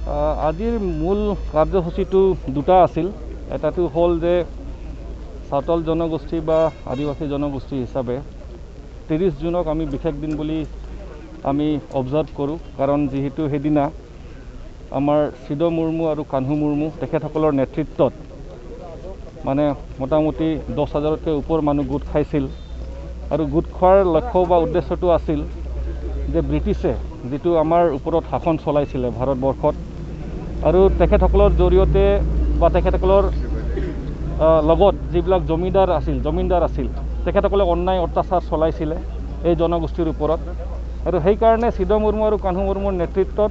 আজিৰ মূল কাৰ্যসূচীটো দুটা আছিল। এটাটো হ'ল যে সাঁওতাল জনগোষ্ঠী বা আদিবাসী জনগোষ্ঠী হিচাপে 30 জুনক আমি বিশেষ দিন বুলি আমি অবজাৰ্ভ কৰোঁ, কাৰণ যিহেতু সেইদিনা আমাৰ সিদ মুৰ্মু আৰু কানহু মুৰ্মু তেখেতসকলৰ নেতৃত্বত মানে মোটামুটি 10,000তকৈ ওপৰ মানুহ গোট খাইছিল। আৰু গোট খোৱাৰ লক্ষ্য বা উদ্দেশ্যটো আছিল যে ব্ৰিটিছে যিটো আমাৰ ওপৰত শাসন চলাইছিলে ভাৰতবৰ্ষত, আৰু তেখেতসকলৰ জৰিয়তে বা তেখেতসকলৰ লগত যিবিলাক জমিদাৰ আছিল তেখেতসকলে অন্যায় অত্যাচাৰ চলাইছিলে এই জনগোষ্ঠীৰ ওপৰত। আৰু সেইকাৰণে সিদ মুৰ্মু আৰু কানহু মুৰ্মুৰ নেতৃত্বত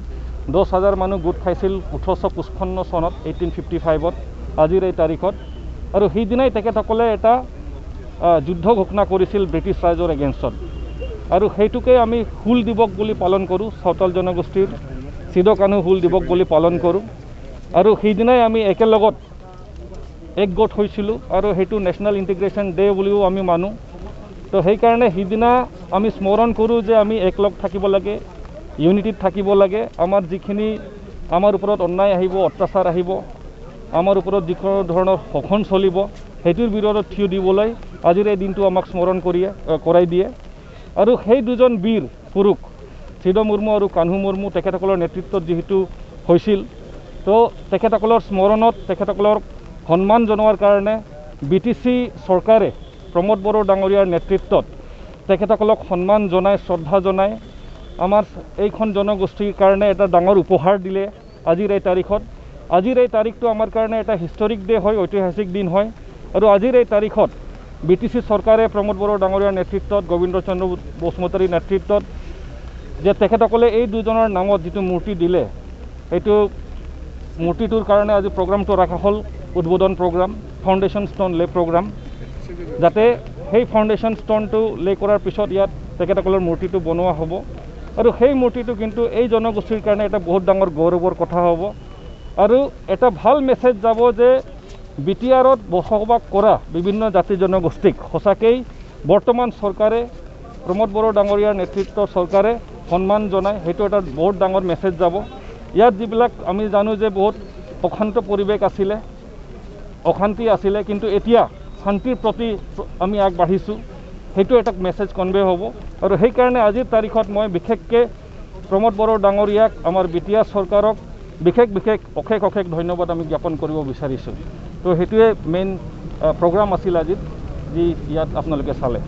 10,000 মানুহ গোট খাইছিল 1855 চনত 1855ত আজিৰ এই তাৰিখত। আৰু সেইদিনাই তেখেতসকলে এটা যুদ্ধ ঘোষণা কৰিছিল ব্ৰিটিছ ৰাজৰ এগেইনষ্টত। আৰু সেইটোকে আমি হুল দিৱস বুলি পালন কৰোঁ, সাঁওতাল জনগোষ্ঠীৰ সিদ কানহু হুল দিৱস বুলি পালন কৰোঁ। আৰু সেইদিনাই আমি একেলগত একগোট হৈছিলোঁ, আৰু সেইটো নেশ্যনেল ইণ্টিগ্ৰেশ্যন ডে বুলিও আমি মানো। তো সেইকাৰণে সেইদিনা আমি স্মৰণ কৰোঁ যে আমি একলগ থাকিব লাগে, ইউনিটিত থাকিব লাগে। আমাৰ যিখিনি আমাৰ ওপৰত অন্যায় আহিব, অত্যাচাৰ আহিব, আমাৰ ওপৰত যিকোনো ধৰণৰ শোষণ চলিব, সেইটোৰ বিৰোধত থিয় দিবলৈ আজিৰ এই দিনটো আমাক স্মৰণ কৰাই দিয়ে। আৰু সেই দুজন বীৰ পুৰুষ সিদ মুৰ্মু আৰু কানহু মুৰ্মু তেখেতসকলৰ নেতৃত্বত যিহেতু হৈছিল, তো তেখেতসকলৰ স্মৰণত তেখেতসকলৰ সন্মান জনোৱাৰ কাৰণে BTC চৰকাৰে প্ৰমোদ বড়ো ডাঙৰীয়াৰ নেতৃত্বত তেখেতসকলক সন্মান জনাই, শ্ৰদ্ধা জনাই আমাৰ এইখন জনগোষ্ঠীৰ কাৰণে এটা ডাঙৰ উপহাৰ দিলে আজিৰ এই তাৰিখত। আজিৰ এই তাৰিখটো আমাৰ কাৰণে এটা হিষ্টৰিক ডে হয়, ঐতিহাসিক দিন হয়। আৰু আজিৰ এই তাৰিখত BTC চৰকাৰে প্ৰমোদ বড়ো ডাঙৰীয়াৰ নেতৃত্বত, গোবিন্দ চন্দ্ৰ বসুমতাৰীৰ নেতৃত্বত যে তেখেতসকলে এই দুজনৰ নামত যিটো মূৰ্তি দিলে, সেইটো মূৰ্তিটোৰ কাৰণে আজি প্ৰগ্ৰামটো ৰখা হ'ল, উদ্বোধন প্ৰগ্ৰাম, ফাউণ্ডেশ্যন ষ্ট'ন লে প্ৰগ্ৰাম, যাতে সেই ফাউণ্ডেশ্যন ষ্ট'নটো লে কৰাৰ পিছত ইয়াত তেখেতসকলৰ মূৰ্তিটো বনোৱা হ'ব। আৰু সেই মূৰ্তিটো কিন্তু এই জনগোষ্ঠীৰ কাৰণে এটা বহুত ডাঙৰ গৌৰৱৰ কথা হ'ব। আৰু এটা ভাল মেছেজ যাব যে BTRত বসবাস কৰা বিভিন্ন জাতি জনগোষ্ঠীক সঁচাকেই বৰ্তমান চৰকাৰে, প্ৰমোদ বড়ো ডাঙৰীয়াৰ নেতৃত্বৰ চৰকাৰে সন্মান জনায়, সেইটো এটা বহুত ডাঙৰ মেছেজ যাব। ইয়াত যিবিলাক আমি জানো যে বহুত অশান্তি আছিলে, কিন্তু এতিয়া শান্তিৰ প্ৰতি আমি আগবাঢ়িছোঁ, সেইটো এটা মেছেজ কনভে হ'ব। আৰু সেইকাৰণে আজিৰ তাৰিখত মই বিশেষকৈ প্ৰমোদ বড়ো ডাঙৰীয়াক, আমাৰ BTR চৰকাৰক অশেষ ধন্যবাদ আমি জ্ঞাপন কৰিব বিচাৰিছোঁ। তো সেইটোৱে মেইন প্ৰগ্ৰাম আছিল আজি, যি ইয়াত আপোনালোকে চালে।